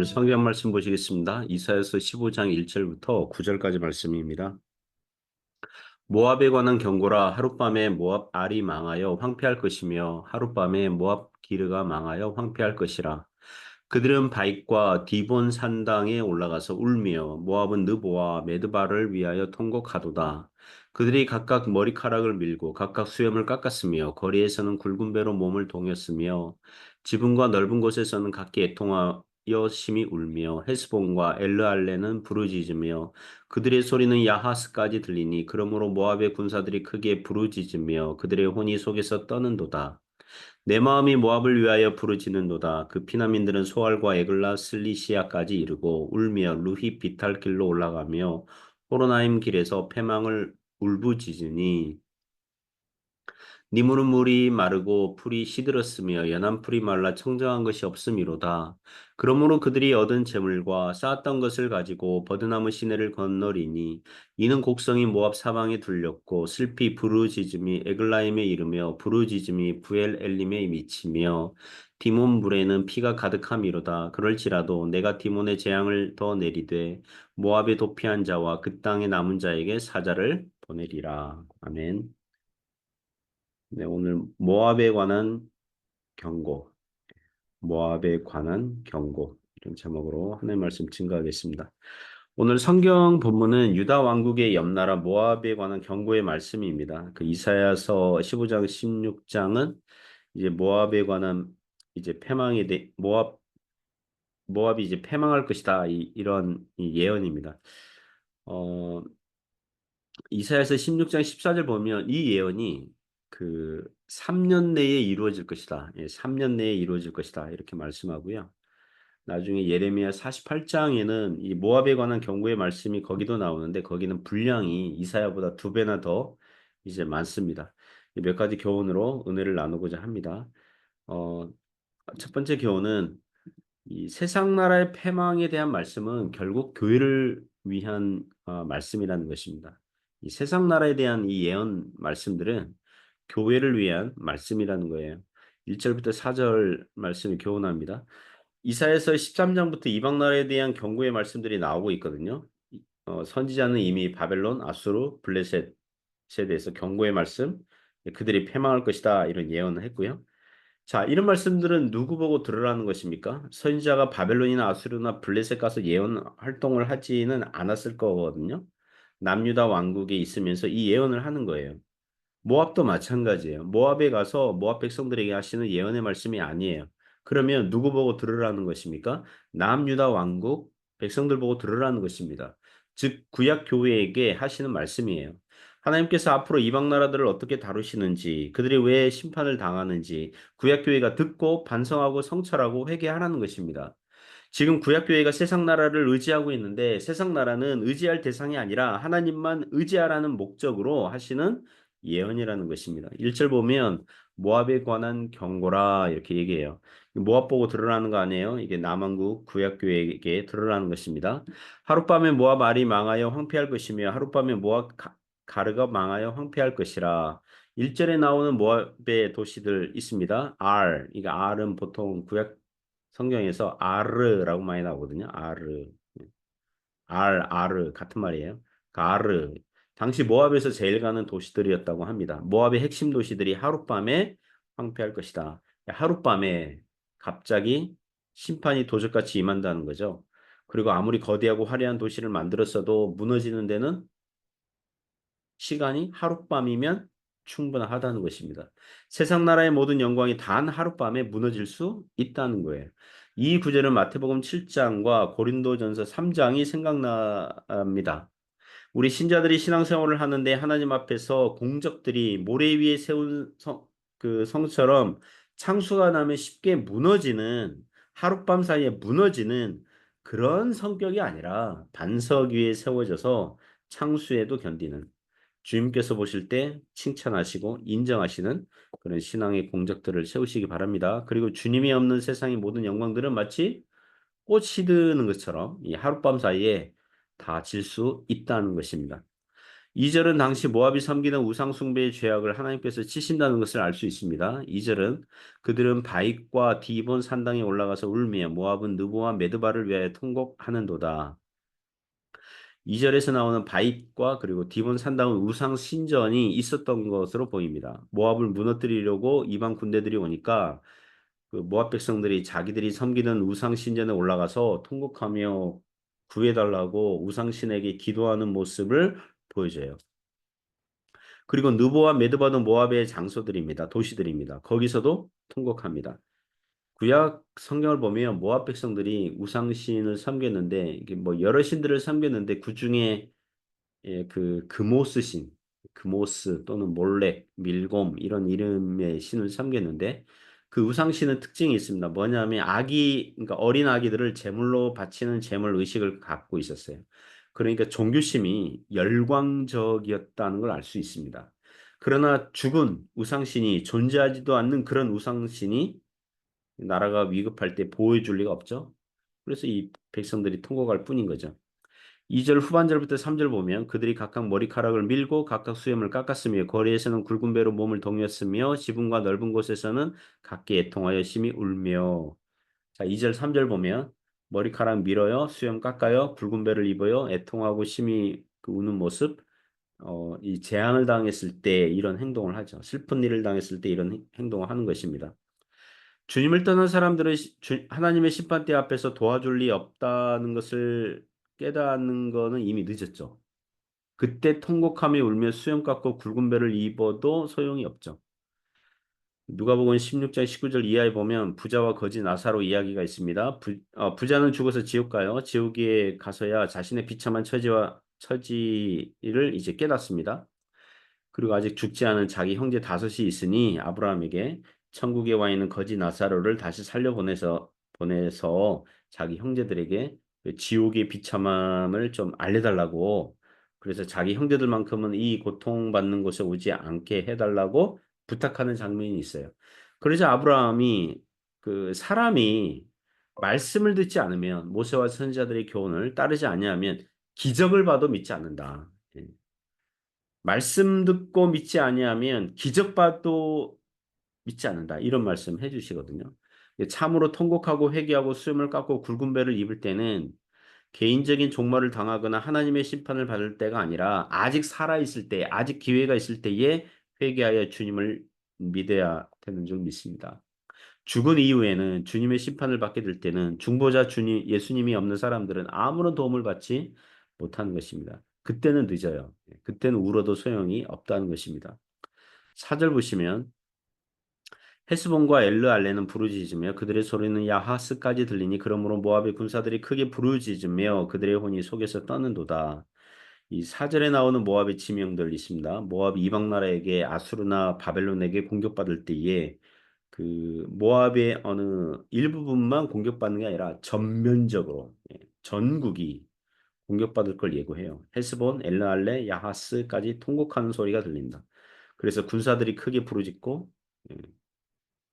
성경 말씀 보시겠습니다. 이사야서 15장 1절부터 9절까지 말씀입니다. 모압에 관한 경고라. 하룻밤에 모압 알이 망하여 황폐할 것이며 하룻밤에 모압 기르가 망하여 황폐할 것이라. 그들은 바익과 디본 산당에 올라가서 울며 모압은 느보와 메드바를 위하여 통곡하도다. 그들이 각각 머리카락을 밀고 각각 수염을 깎았으며 거리에서는 굵은 배로 몸을 동였으며 지붕과 넓은 곳에서는 각기 애통하여 심히 울며 헤스본과 엘르알레는 부르짖으며 그들의 소리는 야하스까지 들리니 그러므로 모압의 군사들이 크게 부르짖으며 그들의 혼이 속에서 떠는도다. 내 마음이 모압을 위하여 부르짖는도다. 그 피난민들은 소알과 에글라 슬리시아까지 이르고 울며 루히 비탈 길로 올라가며 호로나임 길에서 패망을 울부짖으니 니무는 물이 마르고 풀이 시들었으며 연한 풀이 말라 청정한 것이 없음이로다. 그러므로 그들이 얻은 재물과 쌓았던 것을 가지고 버드나무 시내를 건너리니 이는 곡성이 모압 사방에 둘렸고 슬피 부르짖음이 에글라임에 이르며 부르짖음이 부엘 엘림에 미치며 디몬 물에는 피가 가득함이로다. 그럴지라도 내가 디몬의 재앙을 더 내리되 모압에 도피한 자와 그 땅에 남은 자에게 사자를 보내리라. 아멘. 네, 오늘 모압에 관한 경고, 모압에 관한 경고 이런 제목으로 하나님의 말씀 증거하겠습니다. 오늘 성경 본문은 유다 왕국의 옆나라 모압에 관한 경고의 말씀입니다. 그 이사야서 15장, 16장은 이제 모압에 관한 이제 모압이 이제 패망할 것이다 이런 이 예언입니다. 어, 이사야서 16장 14절 보면 이 예언이 그 3년 내에 이루어질 것이다. 예, 3년 내에 이루어질 것이다. 이렇게 말씀하고요. 나중에 예레미야 48장에는 이 모압에 관한 경고의 말씀이 거기도 나오는데 거기는 분량이 이사야보다 2배나 더 이제 많습니다. 몇 가지 교훈으로 은혜를 나누고자 합니다. 어, 첫 번째 교훈은 이 세상 나라의 패망에 대한 말씀은 결국 교회를 위한 말씀이라는 것입니다. 이 세상 나라에 대한 이 예언 말씀들은 교회를 위한 말씀이라는 거예요. 1절부터 4절 말씀이 교훈합니다. 이사야서 13장부터 이방 나라에 대한 경고의 말씀들이 나오고 있거든요. 선지자는 이미 바벨론, 아수르, 블레셋에 대해서 경고의 말씀, 그들이 패망할 것이다 이런 예언을 했고요. 자, 이런 말씀들은 누구 보고 들으라는 것입니까? 선지자가 바벨론이나 아수르나 블레셋 가서 예언 활동을 하지는 않았을 거거든요. 남유다 왕국에 있으면서 이 예언을 하는 거예요. 모압도 마찬가지예요. 모압에 가서 모압 백성들에게 하시는 예언의 말씀이 아니에요. 그러면 누구 보고 들으라는 것입니까? 남유다 왕국 백성들 보고 들으라는 것입니다. 즉 구약 교회에게 하시는 말씀이에요. 하나님께서 앞으로 이방 나라들을 어떻게 다루시는지, 그들이 왜 심판을 당하는지 구약 교회가 듣고 반성하고 성찰하고 회개하라는 것입니다. 지금 구약교회가 세상 나라를 의지하고 있는데 세상 나라는 의지할 대상이 아니라 하나님만 의지하라는 목적으로 하시는 예언이라는 것입니다. 1절 보면 모압에 관한 경고라 이렇게 얘기해요. 모압 보고 들으라는 거 아니에요. 이게 남왕국 구약교회에게 들으라는 것입니다. 하룻밤에 모압 알이 망하여 황폐할 것이며 하룻밤에 모압 가르가 망하여 황폐할 것이라. 1절에 나오는 모압의 도시들 있습니다. 이게 R은 보통 구약 성경에서 아르라고 많이 나오거든요. 아르 같은 말이에요. 그 아르 당시 모압에서 제일 가는 도시들이었다고 합니다. 모압의 핵심 도시들이 하룻밤에 황폐할 것이다. 하룻밤에 갑자기 심판이 도적같이 임한다는 거죠. 그리고 아무리 거대하고 화려한 도시를 만들었어도 무너지는 데는 시간이 하룻밤이면 충분하다는 것입니다. 세상 나라의 모든 영광이 단 하룻밤에 무너질 수 있다는 거예요. 이 구절은 마태복음 7장과 고린도전서 3장이 생각납니다. 우리 신자들이 신앙생활을 하는데 하나님 앞에서 공적들이 모래 위에 세운 그 성처럼 창수가 나면 쉽게 무너지는 하룻밤 사이에 무너지는 그런 성격이 아니라 반석 위에 세워져서 창수에도 견디는 주님께서 보실 때 칭찬하시고 인정하시는 그런 신앙의 공적들을 세우시기 바랍니다. 그리고 주님이 없는 세상의 모든 영광들은 마치 꽃이 드는 것처럼 이 하룻밤 사이에 다 질 수 있다는 것입니다. 2절은 당시 모압이 섬기는 우상 숭배의 죄악을 하나님께서 치신다는 것을 알 수 있습니다. 2절은 그들은 바익과 디본 산당에 올라가서 울며 모압은 느보와 메드바를 위하여 통곡하는도다. 2절에서 나오는 바익과 그리고 디본 산당은 우상 신전이 있었던 것으로 보입니다. 모압을 무너뜨리려고 이방 군대들이 오니까 그 모압 백성들이 자기들이 섬기는 우상 신전에 올라가서 통곡하며 구해달라고 우상 신에게 기도하는 모습을 보여줘요. 그리고 느보와 메드바도 모압의 장소들입니다. 도시들입니다. 거기서도 통곡합니다. 구약 성경을 보면 모압 백성들이 우상신을 섬겼는데 이게 뭐 여러 신들을 섬겼는데 그 중에 그 그모스 신, 그모스 또는 몰렉, 밀곰 이런 이름의 신을 섬겼는데 그 우상신은 특징이 있습니다. 뭐냐면 그러니까 어린 아기들을 제물로 바치는 제물 의식을 갖고 있었어요. 그러니까 종교심이 열광적이었다는 걸 알 수 있습니다. 그러나 죽은 우상신이 존재하지도 않는 그런 우상신이 나라가 위급할 때 보호해줄 리가 없죠. 그래서 이 백성들이 통곡할 뿐인 거죠. 2절 후반절부터 3절 보면 그들이 각각 머리카락을 밀고 각각 수염을 깎았으며 거리에서는 굵은 배로 몸을 동였으며 지붕과 넓은 곳에서는 각기 애통하여 심히 울며. 자, 2절 3절 보면 머리카락 밀어요, 수염 깎아요, 굵은 배를 입어요, 애통하고 심히 그 우는 모습. 이 재앙을 당했을 때 이런 행동을 하죠. 슬픈 일을 당했을 때 이런 행동을 하는 것입니다. 주님을 떠난 사람들은 하나님의 심판대 앞에서 도와줄 리 없다는 것을 깨닫는 거는 이미 늦었죠. 그때 통곡하며 울며 수염 깎고 굵은 배를 입어도 소용이 없죠. 누가복음 16장 19절 이하에 보면 부자와 거지 나사로 이야기가 있습니다. 부자는 죽어서 지옥 가요. 지옥에 가서야 자신의 비참한 처지를 이제 깨닫습니다. 그리고 아직 죽지 않은 자기 형제 다섯이 있으니 아브라함에게 천국에 와 있는 거지 나사로를 다시 보내서 자기 형제들에게 그 지옥의 비참함을 좀 알려달라고, 그래서 자기 형제들만큼은 이 고통받는 곳에 오지 않게 해달라고 부탁하는 장면이 있어요. 그러자 아브라함이 그 사람이 말씀을 듣지 않으면 모세와 선지자들의 교훈을 따르지 아니하면 기적을 봐도 믿지 않는다. 예. 말씀 듣고 믿지 아니하면 기적 봐도 믿지 않는다. 이런 말씀 해주시거든요. 참으로 통곡하고 회개하고 수염을 깎고 굵은 배를 입을 때는 개인적인 종말을 당하거나 하나님의 심판을 받을 때가 아니라 아직 살아있을 때, 아직 기회가 있을 때에 회개하여 주님을 믿어야 되는 줄 믿습니다. 죽은 이후에는 주님의 심판을 받게 될 때는 중보자 예수님이 없는 사람들은 아무런 도움을 받지 못하는 것입니다. 그때는 늦어요. 그때는 울어도 소용이 없다는 것입니다. 4절 보시면 헤스본과 엘르알레는 부르짖으며 그들의 소리는 야하스까지 들리니 그러므로 모압의 군사들이 크게 부르짖으며 그들의 혼이 속에서 떠는도다. 이 4절에 나오는 모압의 지명들 있습니다. 모압이 이방 나라에게 아수르나 바벨론에게 공격받을 때에 그 모압의 어느 일부분만 공격받는 게 아니라 전면적으로 전국이 공격받을 걸 예고해요. 헤스본, 엘르알레, 야하스까지 통곡하는 소리가 들린다. 그래서 군사들이 크게 부르짖고 예,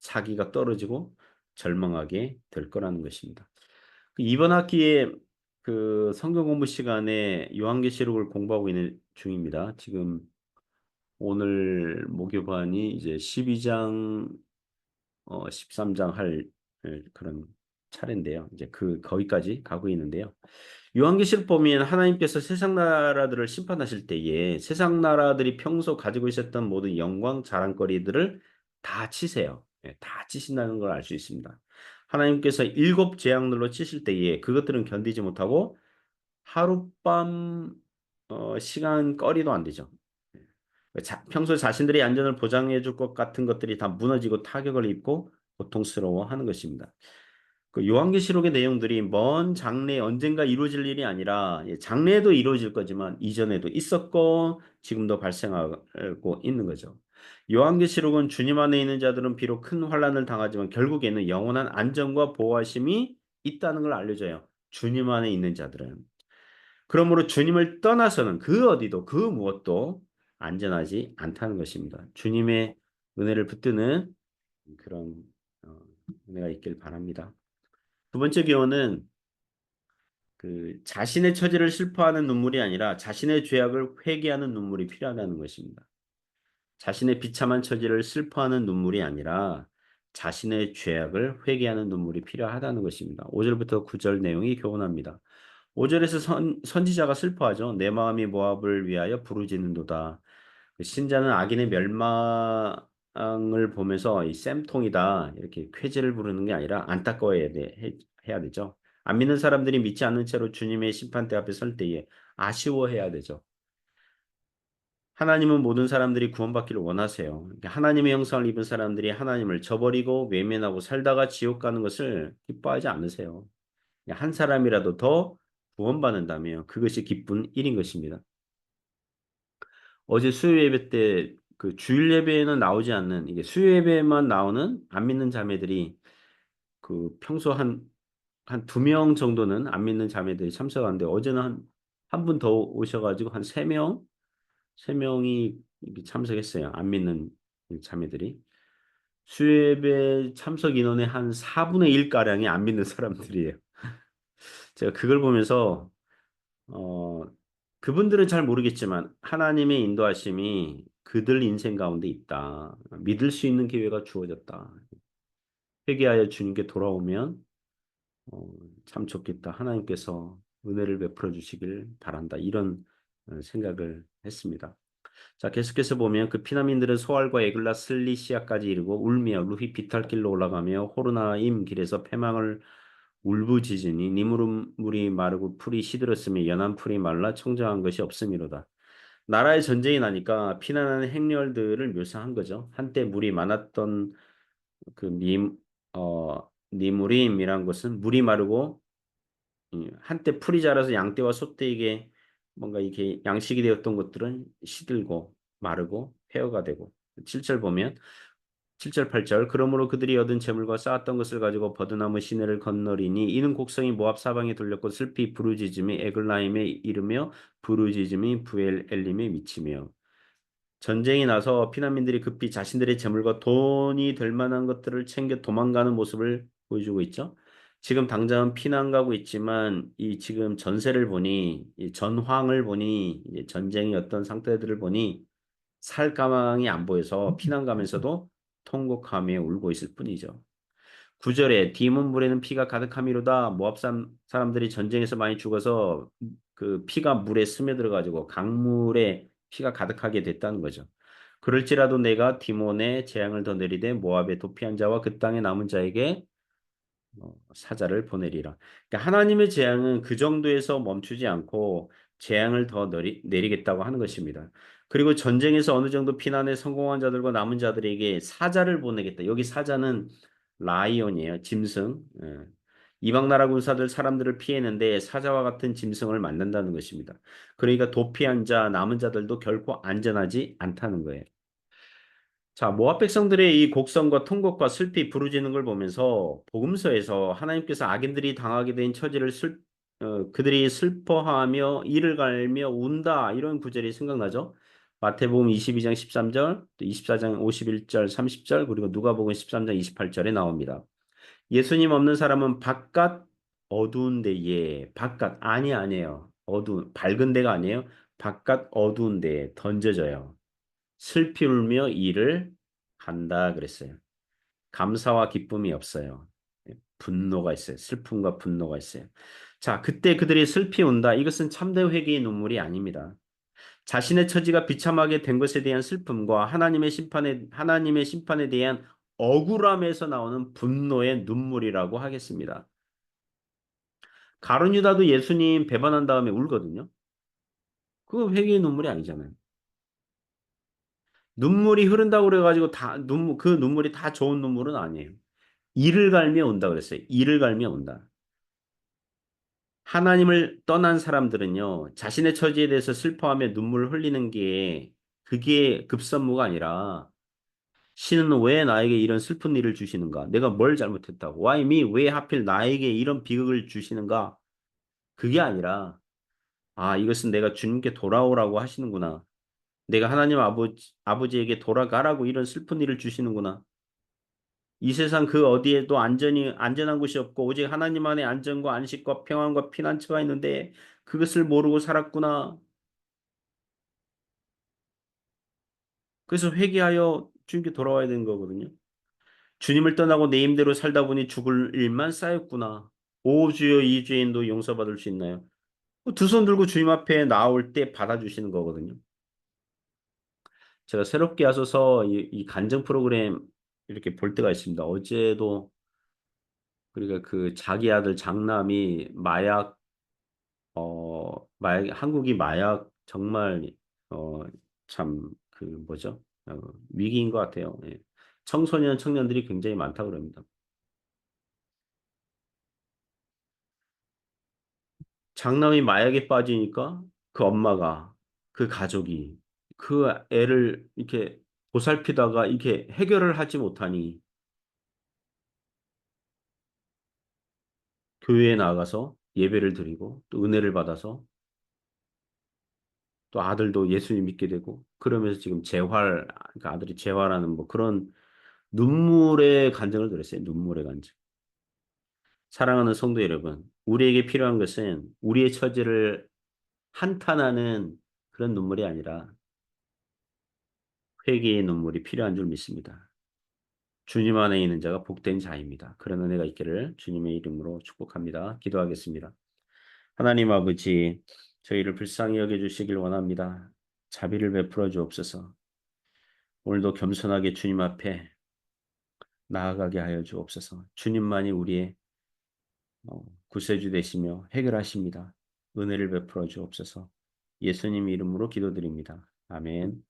사기가 떨어지고 절망하게 될 거라는 것입니다. 이번 학기에 그 성경 공부 시간에 요한계시록을 공부하고 있는 중입니다. 지금 오늘 목요반이 이제 12장 13장 할 그런 차례인데요. 이제 거기까지 가고 있는데요. 요한계시록 보면 하나님께서 세상 나라들을 심판하실 때에 세상 나라들이 평소 가지고 있었던 모든 영광 자랑거리들을 다 치세요. 다 치신다는 걸 알 수 있습니다. 하나님께서 7재앙들로 치실 때에 그것들은 견디지 못하고 하룻밤 시간 거리도 안 되죠. 평소 자신들의 안전을 보장해 줄 것 같은 것들이 다 무너지고 타격을 입고 고통스러워하는 것입니다. 그 요한계시록의 내용들이 먼 장래에 언젠가 이루어질 일이 아니라 장래에도 이루어질 거지만 이전에도 있었고 지금도 발생하고 있는 거죠. 요한계시록은 주님 안에 있는 자들은 비록 큰 환난을 당하지만 결국에는 영원한 안전과 보호하심이 있다는 걸 알려줘요. 주님 안에 있는 자들은. 그러므로 주님을 떠나서는 그 어디도 그 무엇도 안전하지 않다는 것입니다. 주님의 은혜를 붙드는 그런 어, 은혜가 있길 바랍니다. 두 번째 교훈은 그 자신의 처지를 슬퍼하는 눈물이 아니라 자신의 죄악을 회개하는 눈물이 필요하다는 것입니다. 자신의 비참한 처지를 슬퍼하는 눈물이 아니라 자신의 죄악을 회개하는 눈물이 필요하다는 것입니다. 5절부터 9절 내용이 교훈합니다. 5절에서 선지자가 슬퍼하죠. 내 마음이 모압을 위하여 부르짖는도다. 그 신자는 악인의 멸망을 보면서 이 쌤통이다 이렇게 쾌재를 부르는 게 아니라 해야 되죠. 안 믿는 사람들이 믿지 않는 채로 주님의 심판대 앞에 설 때에 아쉬워해야 되죠. 하나님은 모든 사람들이 구원받기를 원하세요. 하나님의 형상을 입은 사람들이 하나님을 저버리고 외면하고 살다가 지옥 가는 것을 기뻐하지 않으세요. 한 사람이라도 더 구원받는다면 그것이 기쁜 일인 것입니다. 어제 수요 예배 때 그 주일 예배에는 나오지 않는 이게 수요 예배만 나오는 안 믿는 자매들이 그 평소 한 두 명 정도는 안 믿는 자매들이 참석하는데 어제는 한 분 더 오셔가지고 한 세 명이 참석했어요. 안 믿는 자매들이. 수요 예배 참석 인원의 한 4분의 1 가량이 안 믿는 사람들이에요. 제가 그걸 보면서 어, 그분들은 잘 모르겠지만 하나님의 인도하심이 그들 인생 가운데 있다. 믿을 수 있는 기회가 주어졌다. 회개하여 주님께 돌아오면 어, 참 좋겠다. 하나님께서 은혜를 베풀어 주시길 바란다. 이런 생각을 했습니다. 자, 계속해서 보면 그 피난민들은 소알과 에글라 슬리시아까지 이르고 울며 루히 비탈길로 올라가며 호르나임 길에서 패망을 울부짖으니 니무름물이 마르고 풀이 시들었으며 연한 풀이 말라 청정한 것이 없음이로다. 나라에 전쟁이 나니까 피난하는 행렬들을 묘사한 거죠. 한때 물이 많았던 그 니무림이란 것은 물이 마르고 한때 풀이 자라서 양떼와 소떼에게 뭔가 이렇게 양식이 되었던 것들은 시들고 마르고 폐허가 되고 7절 보면 7절 8절 그러므로 그들이 얻은 재물과 쌓았던 것을 가지고 버드나무 시내를 건너리니 이는 곡성이 모압 사방에 돌렸고 슬피 부르짖음이 에글라임에 이르며 부르짖음이 부엘 엘림에 미치며 전쟁이 나서 피난민들이 급히 자신들의 재물과 돈이 될 만한 것들을 챙겨 도망가는 모습을 보여주고 있죠. 지금 당장은 피난 가고 있지만 이 지금 전세를 보니 이 전황을 보니 이제 전쟁이 어떤 상태들을 보니 살 가망이 안 보여서 피난 가면서도 통곡하며 울고 있을 뿐이죠. 9절에 디몬물에는 피가 가득함이로다. 모압 사람들이 전쟁에서 많이 죽어서 그 피가 물에 스며들어 가지고 강물에 피가 가득하게 됐다는 거죠. 그럴지라도 내가 디몬의 재앙을 더 내리되 모압의 도피한 자와 그 땅에 남은 자에게 사자를 보내리라. 그러니까 하나님의 재앙은 그 정도에서 멈추지 않고 재앙을 더 내리겠다고 하는 것입니다. 그리고 전쟁에서 어느 정도 피난에 성공한 자들과 남은 자들에게 사자를 보내겠다. 여기 사자는 라이온이에요. 짐승. 예. 이방 나라 군사들 사람들을 피했는데 사자와 같은 짐승을 만난다는 것입니다. 그러니까 도피한 자, 남은 자들도 결코 안전하지 않다는 거예요. 자, 모압 백성들의 이 곡성과 통곡과 슬피 부르짖는 걸 보면서 복음서에서 하나님께서 악인들이 당하게 된 처지를 그들이 슬퍼하며 이를 갈며 운다 이런 구절이 생각나죠. 마태복음 22장 13절, 또 24장 51절, 30절, 그리고 누가복음 13장 28절에 나옵니다. 예수님 없는 사람은 바깥 어두운 데에 바깥 아니에요. 어두운 밝은 데가 아니에요. 바깥 어두운 데에 던져져요. 슬피 울며 이를 간다 그랬어요. 감사와 기쁨이 없어요. 분노가 있어요. 슬픔과 분노가 있어요. 자, 그때 그들이 슬피 운다. 이것은 참된 회개의 눈물이 아닙니다. 자신의 처지가 비참하게 된 것에 대한 슬픔과 하나님의 심판에 대한 억울함에서 나오는 분노의 눈물이라고 하겠습니다. 가룟 유다도 예수님 배반한 다음에 울거든요. 그거 회개의 눈물이 아니잖아요. 눈물이 흐른다고 그래가지고 그 눈물이 다 좋은 눈물은 아니에요. 이를 갈며 온다 그랬어요. 이를 갈며 온다. 하나님을 떠난 사람들은요, 자신의 처지에 대해서 슬퍼하며 눈물 흘리는 게 그게 급선무가 아니라 신은 왜 나에게 이런 슬픈 일을 주시는가? 내가 뭘 잘못했다고? Why me? 왜 하필 나에게 이런 비극을 주시는가? 그게 아니라 이것은 내가 주님께 돌아오라고 하시는구나. 내가 하나님 아버지에게 돌아가라고 이런 슬픈 일을 주시는구나. 이 세상 그 어디에도 안전한 곳이 없고 오직 하나님 안에 안전과 안식과 평안과 피난처가 있는데 그것을 모르고 살았구나. 그래서 회개하여 주님께 돌아와야 되는 거거든요. 주님을 떠나고 내 힘대로 살다 보니 죽을 일만 쌓였구나. 오 주여 이 죄인도 용서받을 수 있나요? 두 손 들고 주님 앞에 나올 때 받아주시는 거거든요. 제가 새롭게 하소서 이 간증 프로그램 이렇게 볼 때가 있습니다. 어제도 그러니까 그 자기 아들 장남이 한국이 마약 정말 참 그 뭐죠? 위기인 것 같아요. 예. 청소년 청년들이 굉장히 많다고 그럽니다. 장남이 마약에 빠지니까 그 엄마가 그 가족이 그 애를 이렇게 보살피다가 이렇게 해결을 하지 못하니 교회에 나가서 예배를 드리고 또 은혜를 받아서 또 아들도 예수님 믿게 되고 그러면서 지금 그러니까 아들이 재활하는 뭐 그런 눈물의 간증을 들었어요. 눈물의 간증. 사랑하는 성도 여러분, 우리에게 필요한 것은 우리의 처지를 한탄하는 그런 눈물이 아니라 회개의 눈물이 필요한 줄 믿습니다. 주님 안에 있는 자가 복된 자입니다. 그런 은혜가 있기를 주님의 이름으로 축복합니다. 기도하겠습니다. 하나님 아버지, 저희를 불쌍히 여겨주시길 원합니다. 자비를 베풀어 주옵소서. 오늘도 겸손하게 주님 앞에 나아가게 하여 주옵소서. 주님만이 우리의 구세주 되시며 해결하십니다. 은혜를 베풀어 주옵소서. 예수님 이름으로 기도드립니다. 아멘.